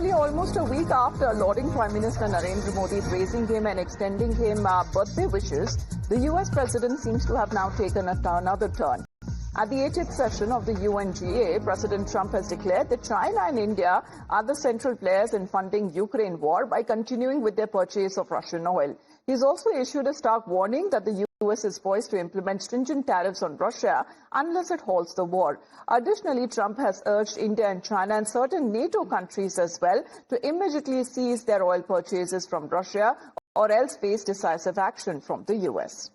Similarly, almost a week after lauding Prime Minister Narendra Modi, praising him and extending him birthday wishes, the U.S. President seems to have now taken another turn. At the 80th session of the UNGA, President Trump has declared that China and India are the central players in funding Ukraine war by continuing with their purchase of Russian oil. He's also issued a stark warning that the U.S. is poised to implement stringent tariffs on Russia unless it halts the war. Additionally, Trump has urged India and China and certain NATO countries as well to immediately cease their oil purchases from Russia or else face decisive action from the U.S.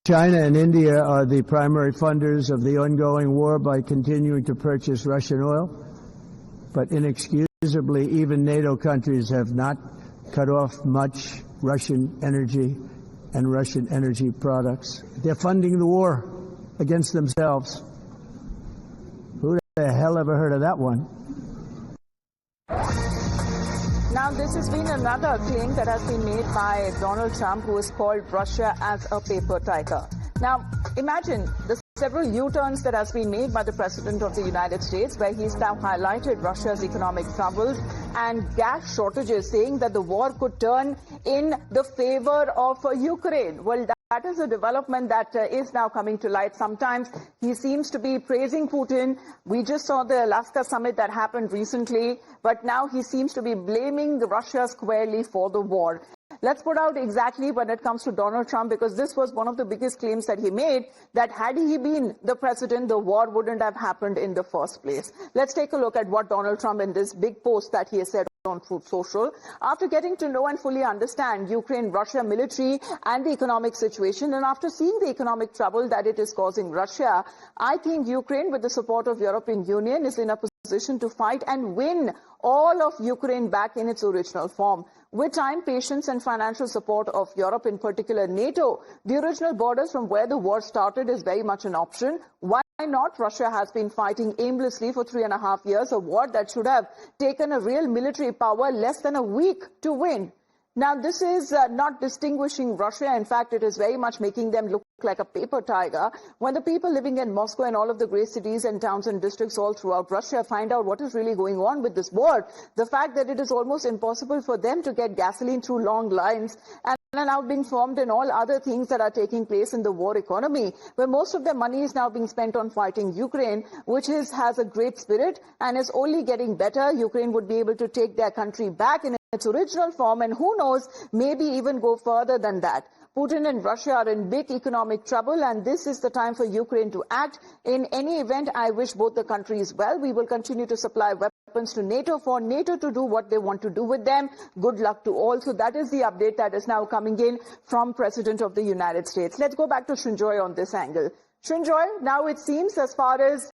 China and India are the primary funders of the ongoing war by continuing to purchase Russian oil, but inexcusably, even NATO countries have not cut off much Russian energy and Russian energy products. They're funding the war against themselves. Who the hell ever heard of that one? Now, this has been another claim that has been made by Donald Trump, who has called Russia as a paper tiger. Now, imagine the several U-turns that has been made by the President of the United States, where he's now highlighted Russia's economic troubles and gas shortages, saying that the war could turn in the favor of Ukraine. Well, that is a development that is now coming to light. Sometimes he seems to be praising Putin. We just saw the Alaska summit that happened recently, but now he seems to be blaming Russia squarely for the war. Let's put out exactly when it comes to Donald Trump, because this was one of the biggest claims that he made, that had he been the president, the war wouldn't have happened in the first place. Let's take a look at what Donald Trump in this big post that he has said on Truth Social. After getting to know and fully understand Ukraine-Russia military and the economic situation, and after seeing the economic trouble that it is causing Russia, I think Ukraine, with the support of European Union, is in a position to fight and win all of Ukraine back in its original form. With time, patience and financial support of Europe, in particular NATO, the original borders from where the war started is very much an option. Why not? Russia has been fighting aimlessly for 3.5 years, a war that should have taken a real military power less than a week to win. Now, this is not distinguishing Russia. In fact, it is very much making them look like a paper tiger. When the people living in Moscow and all of the great cities and towns and districts all throughout Russia find out what is really going on with this war, the fact that it is almost impossible for them to get gasoline through long lines and are now being formed in all other things that are taking place in the war economy, where most of their money is now being spent on fighting Ukraine, which has a great spirit and is only getting better. Ukraine would be able to take their country back in its original form, and who knows, maybe even go further than that. Putin and Russia are in big economic trouble, and this is the time for Ukraine to act. In any event, I wish both the countries well. We will continue to supply weapons to NATO for NATO to do what they want to do with them. Good luck to all. So that is the update that is now coming in from President of the United States. Let's go back to Srinjoy on this angle. Srinjoy, now it seems, as far as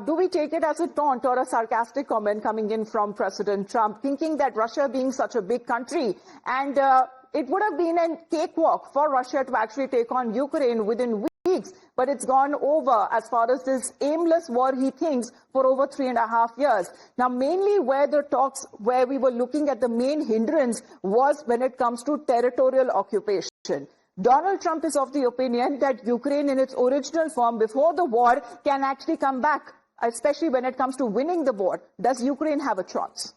do we take it as a taunt or a sarcastic comment coming in from President Trump, thinking that Russia being such a big country, and it would have been a cakewalk for Russia to actually take on Ukraine within weeks, but it's gone over as far as this aimless war, he thinks, for over 3.5 years. Now, mainly where the talks, where we were looking at the main hindrance was when it comes to territorial occupation. Donald Trump is of the opinion that Ukraine in its original form before the war can actually come back, especially when it comes to winning the war. Does Ukraine have a chance?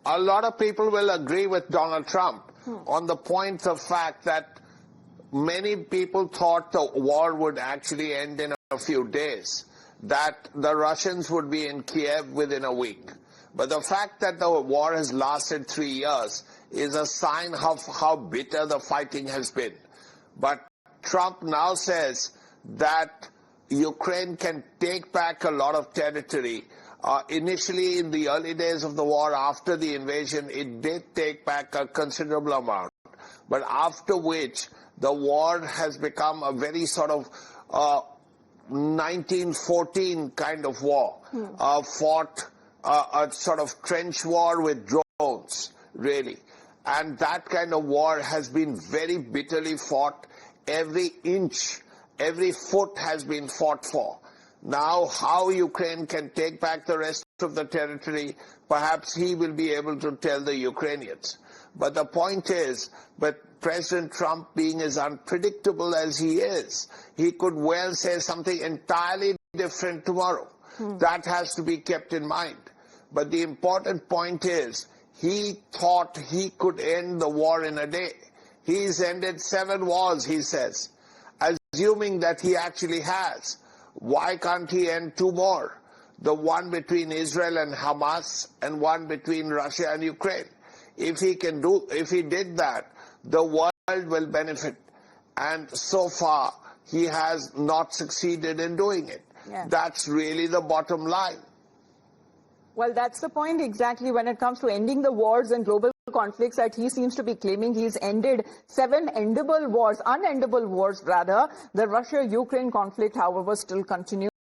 A lot of people will agree with Donald Trump on the point of fact that many people thought the war would actually end in a few days, that the Russians would be in Kiev within a week. But the fact that the war has lasted 3 years is a sign of how bitter the fighting has been. But Trump now says that Ukraine can take back a lot of territory. Initially, in the early days of the war, after the invasion, it did take back a considerable amount. But after which, the war has become a very sort of 1914 kind of war, fought a sort of trench war with drones, really. And that kind of war has been very bitterly fought. Every inch, every foot has been fought for. Now, how Ukraine can take back the rest of the territory, perhaps he will be able to tell the Ukrainians. But the point is, but President Trump, being as unpredictable as he is, he could well say something entirely different tomorrow. That has to be kept in mind. But the important point is, he thought he could end the war in a day. He's ended 7 wars, he says. Assuming that he actually has, why can't he end 2 more? The one between Israel and Hamas and one between Russia and Ukraine. If he did that, the world will benefit. And so far, he has not succeeded in doing it. Yeah. That's really the bottom line. Well, that's the point exactly when it comes to ending the wars and global conflicts that he seems to be claiming. He's ended 7 unendable wars rather. The Russia-Ukraine conflict, however, still continues.